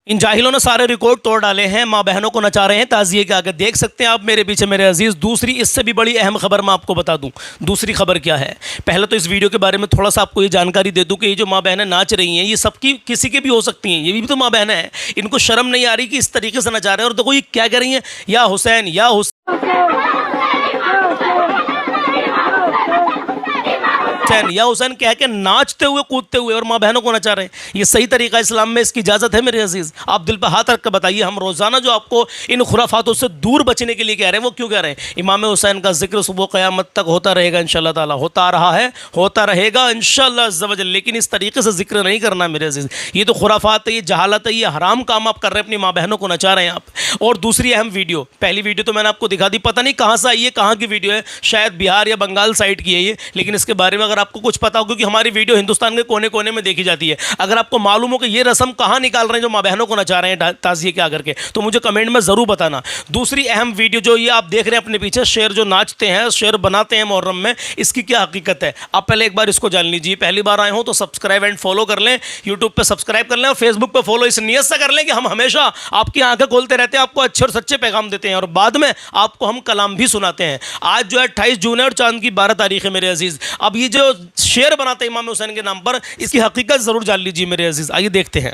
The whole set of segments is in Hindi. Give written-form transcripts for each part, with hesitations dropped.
इन जाहिलों ने सारे रिकॉर्ड तोड़ डाले हैं, माँ बहनों को नचा रहे हैं ताज़िए के आगे। देख सकते हैं आप मेरे पीछे मेरे अजीज़। दूसरी इससे भी बड़ी अहम खबर मैं आपको बता दूं। दूसरी खबर क्या है, पहले तो इस वीडियो के बारे में थोड़ा सा आपको ये जानकारी दे दूं कि ये जो माँ बहनें नाच रही हैं ये सबकी किसी की भी हो सकती हैं, ये भी तो माँ बहनें हैं। इनको शर्म नहीं आ रही कि इस तरीके से नचा रहे हैं। और देखो ये क्या कह रही हैं, या हुसैन या हुसैन या हुसैन कह के नाचते हुए कूदते हुए और माँ बहनों को नचा रहे हैं। ये सही तरीका इस्लाम में इसकी इजाज़त है मेरे अजीज़? आप दिल पर हाथ रख कर बताइए। हम रोज़ाना जो आपको इन खुराफातों से दूर बचने के लिए कह रहे हैं वो क्यों कह रहे हैं? इमाम हुसैन का जिक्र सुबह क़यामत तक होता रहेगा इंशाअल्लाह ताला, होता रहा है, होता रहेगा इंशाअल्लाह अज़्ज़ व जल। लेकिन इस तरीके से जिक्र नहीं करना मेरे अजीज़। ये तो खुराफात है, ये जहालत है, ये हराम काम आप कर रहे हैं, अपनी माँ बहनों को नचा रहे हैं आप। और दूसरी अहम वीडियो, पहली वीडियो तो मैंने आपको दिखा दी, पता नहीं कहाँ से आई है, कहाँ की वीडियो है, शायद बिहार या बंगाल साइड की है ये। लेकिन इसके बारे में अगर आपको कुछ पता हो, कि हमारी वीडियो हिंदुस्तान के कोने कोने में देखी जाती है, अगर आपको मालूम हो कि ये रस्म कहाँ निकाल रहे हैं जो माँ बहनों को नचा रहे हैं ताज़िए के आकर के, तो मुझे कमेंट में ज़रूर बताना। दूसरी अहम वीडियो जो ये आप देख रहे हैं अपने पीछे, शेर जो नाचते हैं, शेर बनाते हैं मुहर्रम में, इसकी क्या हकीकत है आप पहले एक बार इसको जान लीजिए। पहली बार आए हो तो सब्सक्राइब एंड फॉलो कर लें, यूट्यूब पर सब्सक्राइब कर लें और फेसबुक पर फॉलो इस नियत से कर लें कि हम हमेशा आपकी आंखें खोलते रहते हैं, आपको अच्छे और सच्चे पैगाम देते हैं और बाद में आपको हम कलाम भी सुनाते हैं। आज जो है 28 जून है और चांद की 12 तारीख है मेरे अजीज़। अब ये जो शेर बनाते हैं इमाम हुसैन के नाम पर, इसकी हकीकत जरूर जान लीजिए मेरे अजीज। आइए देखते हैं।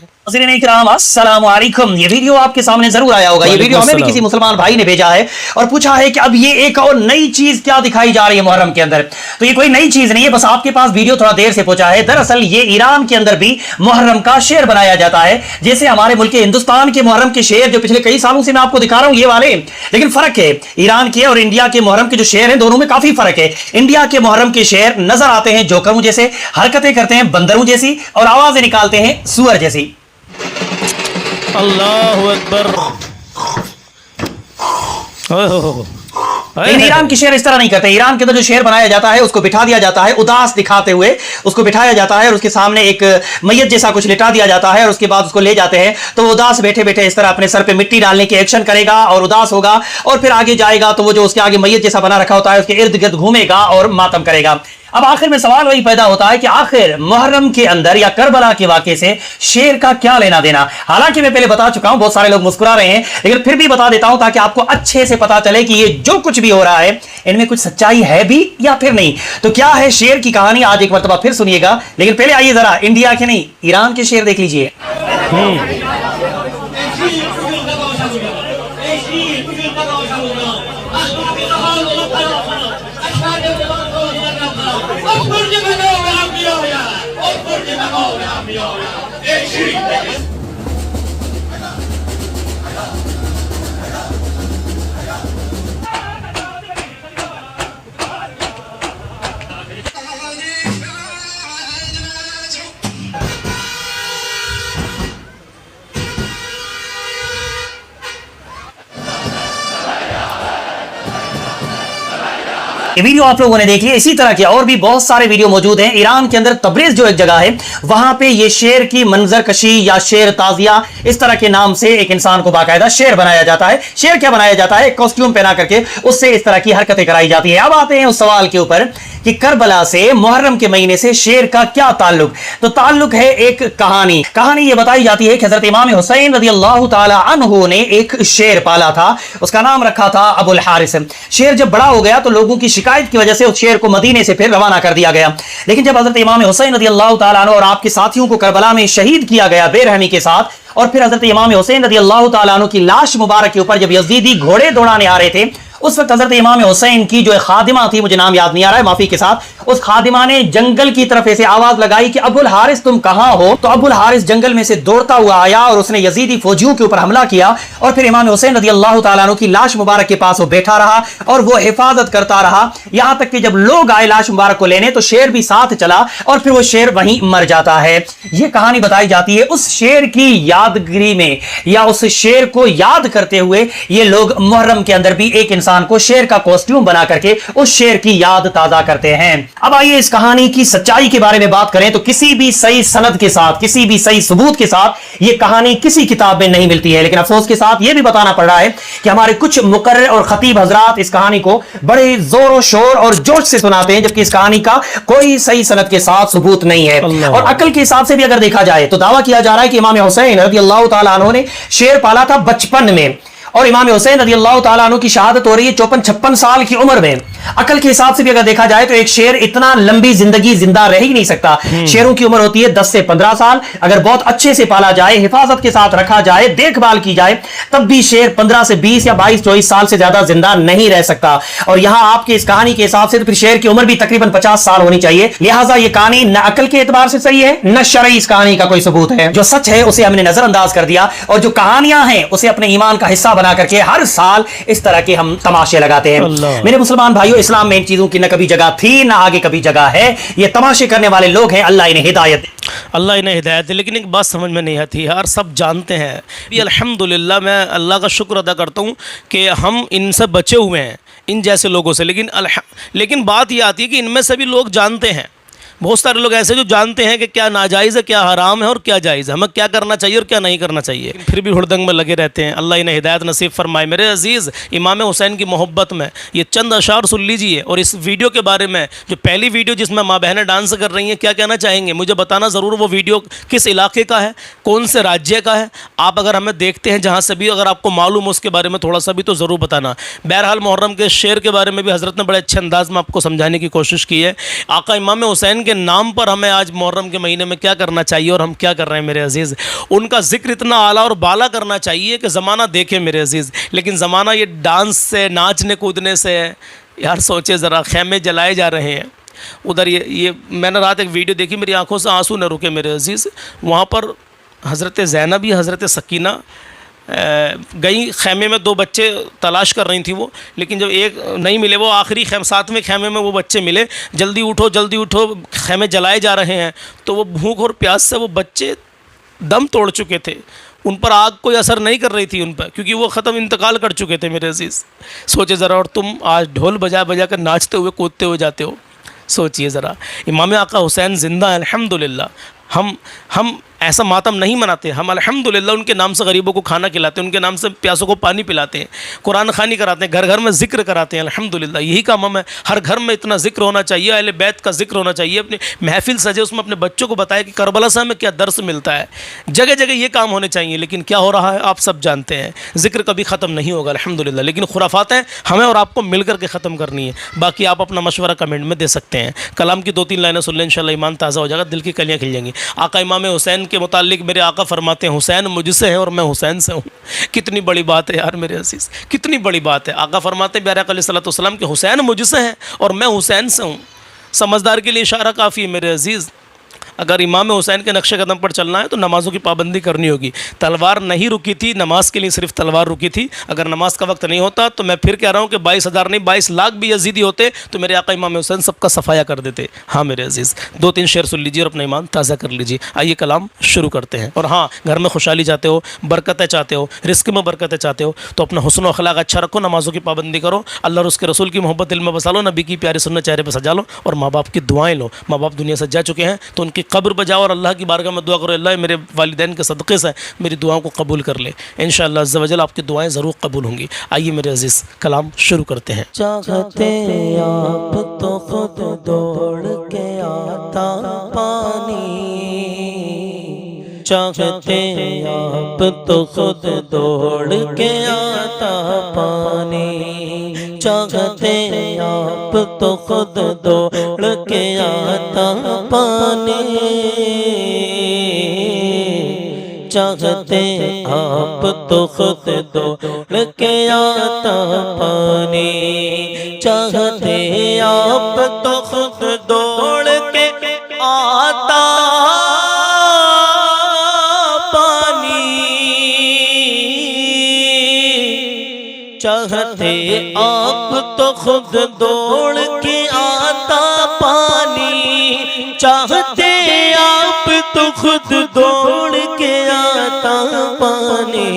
अस्सलाम वालेकुम। ये वीडियो आपके सामने जरूर आया होगा। ये वीडियो हमें भी किसी मुसलमान भाई ने भेजा है और पूछा है कि अब ये एक और नई चीज क्या दिखाई जा रही है मुहर्रम के अंदर। तो ये कोई नई चीज नहीं है, बस आपके पास वीडियो थोड़ा देर से पहुंचा है। दरअसल ये ईरान के अंदर भी मुहर्रम का शेर बनाया जाता है, जैसे हमारे मुल्क हिंदुस्तान के मुहर्रम के शेर जो पिछले कई सालों से मैं आपको दिखा रहा हूं ये वाले। लेकिन फर्क है, ईरान के और इंडिया के मुहर्रम के जो शेर हैं दोनों में काफी फर्क है। इंडिया के मुहर्रम के शेर नजर आते हैं जोकरों जैसे, हरकतें करते हैं बंदरों जैसी और आवाजें निकालते हैं सुअर जैसी। अल्लाहु अकबर। लेकिन ईरान के शेर इस तरह नहीं करते। ईरान के अंदर जो शेर बनाया जाता है उसको बिठा दिया जाता है उदास दिखाते हुए, उसको बिठाया जाता है और उसके सामने एक मैयत जैसा कुछ लिटा दिया जाता है और उसके बाद उसको ले जाते हैं। तो वो उदास बैठे बैठे इस तरह अपने सर पे मिट्टी डालने के एक्शन करेगा और उदास होगा और फिर आगे जाएगा तो वो जो उसके आगे मैयत जैसा बना रखा होता है उसके इर्द गिर्द घूमेगा और मातम करेगा। अब आखिर में सवाल वही पैदा होता है कि आखिर मुहर्रम के अंदर या करबला के वाक़े से शेर का क्या लेना देना। हालांकि मैं पहले बता चुका हूं, बहुत सारे लोग मुस्कुरा रहे हैं, लेकिन फिर भी बता देता हूं ताकि आपको अच्छे से पता चले कि ये जो कुछ भी हो रहा है इनमें कुछ सच्चाई है भी या फिर नहीं। तो क्या है शेर की कहानी, आज एक मरतबा फिर सुनिएगा। लेकिन पहले आइए जरा इंडिया के नहीं ईरान के शेर देख लीजिए। ये वीडियो आप लोगों ने देख लिया। इसी तरह के और भी बहुत सारे वीडियो मौजूद हैं। ईरान के अंदर तबरेज जो एक जगह है वहां पे ये शेर की मंजर कशी या शेर ताजिया इस तरह के नाम से एक इंसान को बाकायदा शेर बनाया जाता है। शेर क्या बनाया जाता है, कॉस्ट्यूम पहना करके उससे इस तरह की हरकतें कराई जाती है। अब आते हैं उस सवाल के ऊपर कि करबला से मुहर्रम के महीने से शेर का क्या ताल्लुक। तो ताल्लुक है एक कहानी ये बताई जाती है कि हजरत इमाम हुसैन रज़ियल्लाहु ताला अन्हु ने एक शेर पाला था, उसका नाम रखा था अबुल हारिस। शेर जब बड़ा हो गया तो लोगों की शिकायत की वजह से उस शेर को मदीने से फिर रवाना कर दिया गया। लेकिन जब हजरत इमाम हुसैन रज़ियल्लाहु ताला अन्हु और आपके साथियों को करबला में शहीद किया गया बेरहमी के साथ, और फिर हजरत इमाम हुसैन रज़ियल्लाहु ताला अन्हु की लाश मुबारक के ऊपर जब यजीदी घोड़े दौड़ाने आ रहे थे, उस वक्त हजरत इमाम हुसैन की जो खादिमा थी, मुझे नाम याद नहीं आ रहा है माफी के साथ, उस खादिमा ने जंगल की तरफ ऐसे आवाज लगाई कि अबुल हारिस तुम कहां हो। तो अबुल हारिस जंगल में से दौड़ता हुआ आया और उसने यजीदी फौजियों के ऊपर हमला किया और फिर इमाम हुसैन रज़ियल्लाहु ताला अन्हु की लाश मुबारक के पास वो बैठा रहा और वो हिफाजत करता रहा, यहां तक कि जब लोग आए लाश मुबारक को लेने तो शेर भी साथ चला और फिर वो शेर वहीं मर जाता है। ये कहानी बताई जाती है। उस शेर की यादगिरी में या उस शेर को याद करते हुए ये लोग मुहर्रम के अंदर भी एक इंसान इंसान को शेर का कॉस्ट्यूम बना करके उस शेर की याद ताजा करते हैं। अब आइए इस कहानी की सच्चाई के बारे में बात करें तो किसी भी सही सनद के साथ, किसी भी सही सबूत के साथ यह कहानी किसी किताब में नहीं मिलती है। लेकिन अफसोस के साथ यह भी बताना पड़ रहा है कि हमारे कुछ मुकर्रर और खतीब हजरात इस कहानी को बड़े जोर शोर और जोश से सुनाते हैं, जबकि इस कहानी का कोई सही सनद के साथ सबूत नहीं है। और अकल के हिसाब से भी अगर देखा जाए तो दावा किया जा रहा है कि इमाम हुसैन रज़ियल्लाहु ताला अन्हु ने शेर पाला था बचपन में, और इमाम हुसैन रज़ियल्लाहु ताला अन्हु की शहादत हो रही है 54-56 साल की उम्र में। अकल के हिसाब से भी अगर देखा जाए तो एक शेर इतना लंबी जिंदगी जिंदा रह ही नहीं सकता। शेरों की उम्र होती है 10 से 15 साल। अगर बहुत अच्छे से पाला जाए, हिफाजत के साथ रखा जाए, देखभाल की जाए, तब भी शेर 15 से 20 या 22-24 साल से ज्यादा जिंदा नहीं रह सकता। और यहां आपके इस कहानी के हिसाब से तो फिर शेर की उम्र भी तकरीबन 50 साल होनी चाहिए। लिहाजा यह कहानी न अकल के एतबार से सही है, न शरई इस कहानी का कोई सबूत है। जो सच है उसे हमने नजरअंदाज कर दिया, और जो कहानियां हैं उसे अपने ईमान का हिस्सा बना करके हर साल इस तरह के हम तमाशे लगाते हैं। मेरे मुसलमान भाइयों, इस्लाम में इन चीजों की न कभी जगह थी, न आगे कभी जगह है। ये तमाशे करने वाले लोग हैं, अल्लाह इन्हें हिदायत दे। अल्लाह इन्हें हिदायत दे। लेकिन एक बात समझ में नहीं आती यार, सब जानते हैं ये, अल्हम्दुलिल्लाह मैं अल्लाह का शुक्र अदा करता हूँ कि हम इनसे बचे हुए हैं, इन जैसे लोगों से। लेकिन बात ये आती है कि इनमें से भी लोग जानते हैं, बहुत सारे लोग ऐसे जो जानते हैं कि क्या नाजायज़ है, क्या हराम है और क्या जायज़ है, हमें क्या करना चाहिए और क्या नहीं करना चाहिए, फिर भी हुड़दंग में लगे रहते हैं। अल्लाह इन्हें हिदायत नसीब फरमाए। मेरे अजीज़, इमाम हुसैन की मोहब्बत में ये चंद अशार सुन लीजिए, और इस वीडियो के बारे में, जो पहली वीडियो जिसमें माँ बहनें डांस कर रही हैं, क्या कहना चाहेंगे मुझे बताना ज़रूर। वो वीडियो किस इलाके का है, कौन से राज्य का है? आप अगर हमें देखते हैं जहाँ से भी, अगर आपको मालूम हो उसके बारे में थोड़ा सा भी तो ज़रूर बताना। बहरहाल मुहर्रम के शेर के बारे में भी हज़रत ने बड़े अच्छे अंदाज में आपको समझाने की कोशिश की है। आका इमाम हुसैन के नाम पर हमें आज मुहर्रम के महीने में क्या करना चाहिए और हम क्या कर रहे हैं मेरे अजीज़। उनका जिक्र इतना आला और बाला करना चाहिए कि ज़माना देखे मेरे अजीज़। लेकिन ज़माना ये डांस से, नाचने कूदने से, यार सोचे ज़रा, खैमे जलाए जा रहे हैं उधर। ये मैंने रात एक वीडियो देखी, मेरी आंखों से आंसू न रुके मेरे अजीज़। वहाँ पर हज़रत ज़ैनब या हज़रत सकीना गई खैमे में, 2 बच्चे तलाश कर रही थी वो, लेकिन जब एक नहीं मिले, वो आखिरी 7वें खैमे में वो बच्चे मिले। जल्दी उठो जल्दी उठो, खैमे जलाए जा रहे हैं। तो वो भूख और प्यास से वो बच्चे दम तोड़ चुके थे, उन पर आग कोई असर नहीं कर रही थी उन पर, क्योंकि वो ख़त्म इंतकाल कर चुके थे मेरे अजीज़। सोचे ज़रा, और तुम आज ढोल बजा बजा कर नाचते हुए कूदते हुए जाते हो। सोचिए ज़रा, इमाम आका हुसैन ज़िंदा है अल्हम्दुलिल्लाह। हम ऐसा मातम नहीं मनाते, हम अल्हम्दुलिल्लाह उनके नाम से गरीबों को खाना खिलाते हैं, उनके नाम से प्यासों को पानी पिलाते हैं, कुरान खानी कराते हैं, घर घर में ज़िक्र कराते हैं। अल्हम्दुलिल्लाह यही काम हमें, हर घर में इतना ज़िक्र होना चाहिए, अहले बैत का ज़िक्र होना चाहिए। अपनी महफिल सजे, उसमें अपने बच्चों को बताए कि करबला से हमें क्या दर्स मिलता है। जगह जगह ये काम होने चाहिए। लेकिन क्या हो रहा है आप सब जानते हैं, ज़िक्र कभी ख़त्म नहीं होगा अल्हम्दुलिल्लाह। लेकिन खुराफातें हमें और आपको मिल कर के ख़त्म करनी है। बाकी आप अपना मशवरा कमेंट में दे सकते हैं। कलाम की 2-3 लाइनें सुन लें, इंशाअल्लाह ईमान ताज़ा हो जाएगा, दिल की कलियाँ खिल जाएंगी। आका इमाम हुसैन के मुताल्लिक मेरे आका फरमाते हैं, हुसैन मुझसे है और मैं हुसैन से हूँ। कितनी बड़ी बात है यार मेरे अजीज़, कितनी बड़ी बात है। आका फरमाते हैं प्यारे आका अलैहिस्सलातु वस्सलाम के हुसैन मुझसे है और मैं हुसैन से हूँ। समझदार के लिए इशारा काफ़ी है मेरे अजीज़। अगर इमाम हुसैन के नक्शे कदम पर चलना है तो नमाज़ों की पाबंदी करनी होगी। तलवार नहीं रुकी थी नमाज के लिए, सिर्फ तलवार रुकी थी। अगर नमाज का वक्त नहीं होता तो मैं फिर कह रहा हूँ कि 22,000 नहीं 22 लाख भी यजीदी होते तो मेरे आका इमाम हुसैन सबका सफाया कर देते। हाँ मेरे अजीज़, 2-3 शेर सुन लीजिए और अपना ईमान ताज़ा कर लीजिए। आइए कलाम शुरू करते हैं। और हाँ, घर में खुशहाली चाहते हो, बरकतें चाहते हो, रिस्क में बरकतें चाहते हो तो अपना हुस्न अखलाक अच्छा रखो, नमाज़ों की पाबंदी करो, अल्लाह और उसके रसूल की मोहब्बत दिल में बसा लो, नबी की प्यारी सुन्नत चेहरे पर सजा लो, और माँ बाप की दुआएं लो। माँ बाप दुनिया से जा चुके हैं तो उनकी कब्र पर जाओ और अल्लाह की बारगाह में दुआ करो, अल्लाह मेरे वालिदैन के सदक़े से मेरी दुआओं को कबूल कर ले। इंशाअल्लाह अज़्ज़ा वजल आपकी दुआएं ज़रूर कबूल होंगी। आइए मेरे अजीज़, कलाम शुरू करते हैं। चाहते आप तो खुद दौड़ के आता पानी, चाहते आप तो खुद दौड़ के आता पानी, चाहते आप तो खुद दौड़ के आता पानी, चाहते आप तो खुद दौड़ के आता पानी, चाहते आप तो खुद दौड़ के आता पानी, चाहते आप तो खुद दौड़ के आता पानी, चाहते आप तो खुद दौड़ के आता पानी। पानी।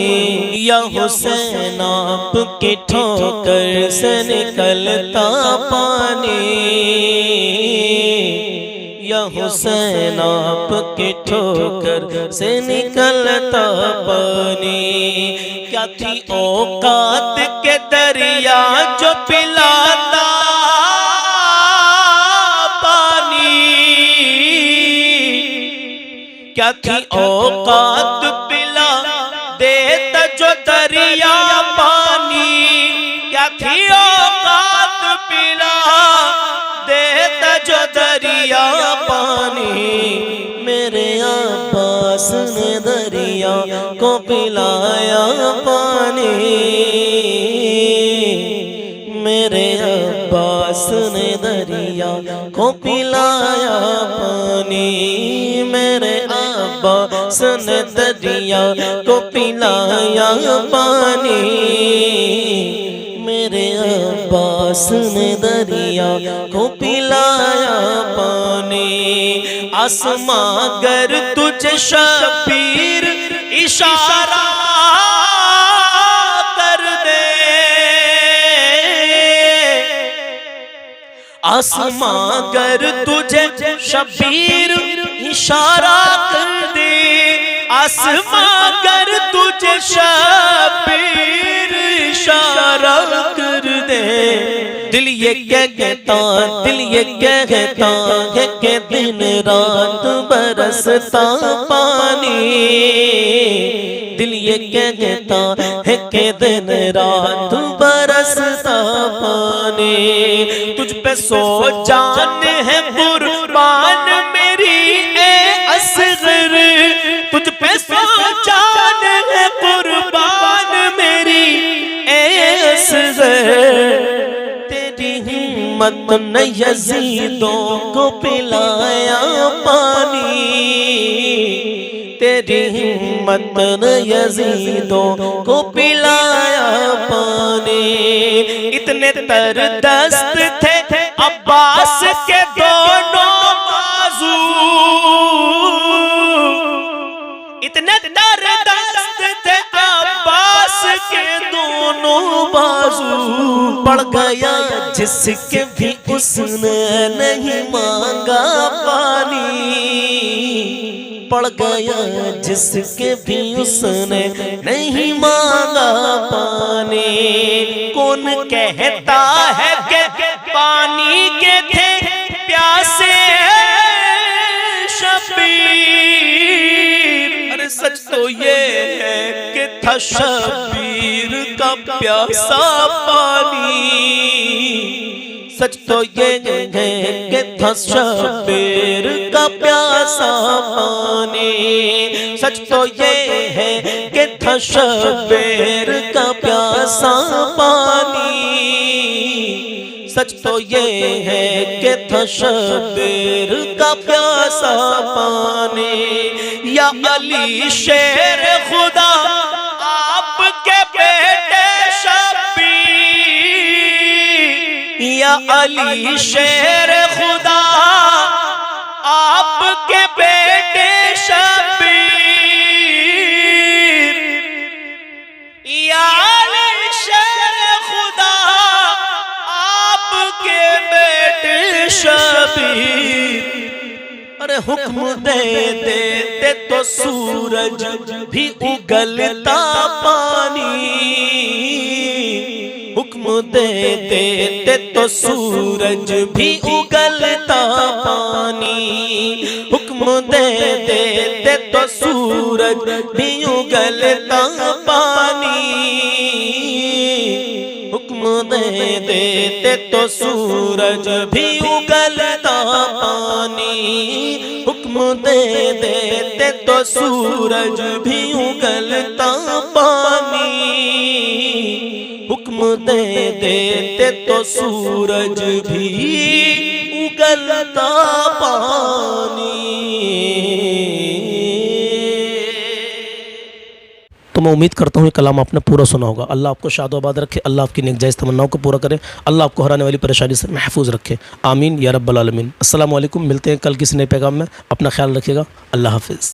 या हुसैन आपकी ठोकर से निकलता पानी, या हुसैन आपकी ठोकर से निकलता पानी। क्या थी औकात के दरिया जो पिलाता पानी, क्या थी औकात पिला देता जो दरिया पानी, क्या थी औकात पिला देता जो दरिया पानी। मेरे अब्बास ने दरिया को पिलाया पानी, मेरे अब्बास ने दरिया को पिलाया पानी, मेरे अब्बास ने दरिया को पिलाया पानी, मेरे अब्बास ने दरिया को पिलाया पानी। आसमां गर तुझे शबीर इशारा कर दे, आसमां गर तुझे शबीर इशारा कर दे, आसमां गर तुझे शबीर इशारा कर दे। दिल ये कहता, दिल ये कहता है कि दिन रात बरसता पानी, दिल ये कहता है कि दिन रात बरसता पानी। तुझ पे सो जान है कुर्बान मेरी ए असगर, तुझ पे सो जान है कुर्बान मेरी ए असगर। तेरी हिम्मत ने यजीदों को पिलाया पानी, तेरी हिम्मत ने यजीदों को पिलाया पानी। इतने तरदस्त थे अब्बास के दोनों बाजू, इतने तरदस्त थे अब्बास के दोनों बाजू। पड़ गया जिसके भी उसने नहीं मांगा पानी, पड़ गया जिसके भी उसने नहीं मांगा पानी। कौन कहता है कि पानी के थे प्यासे शबीर, अरे सच तो ये है कि था शबीर का प्यासा पानी, सच तो ये है कि था शबीर का प्यासा पानी, सच तो ये है कि था शबीर का प्यासा पानी, सच तो ये है कि था शबीर का प्यासा पानी। या अली शेर खुदा आपके बेटे शबीर, या अली शेर खुदा आपके बेटे शबीर, या अली शेर खुदा आपके बेटे शबीर। अरे हुक्म दे देते तो सूरज भी उगलता पानी, हुक्म दे देते तो सूरज भी उगलता पानी, हुक्म दे देते तो सूरज भी उगलता पानी, हुक्म दे देते तो सूरज भी उगलता पानी, हुक्म दे देते तो सूरज भी उगलता पानी, हुक्म दे देते तो सूरज भी उगलता पानी। तो मैं उम्मीद करता हूँ ये कलाम आपने पूरा सुना होगा। अल्लाह आपको शादोबाद रखे, अल्लाह आपकी नेक जायज़ तमन्नाओं को पूरा करे, अल्लाह आपको हराने वाली परेशानी से महफूज रखे। आमीन या रब्बल आलमीन। अस्सलामु अलैकुम। मिलते हैं कल किसी नए पैगाम में। अपना ख्याल रखिएगा। अल्लाह हाफिज़।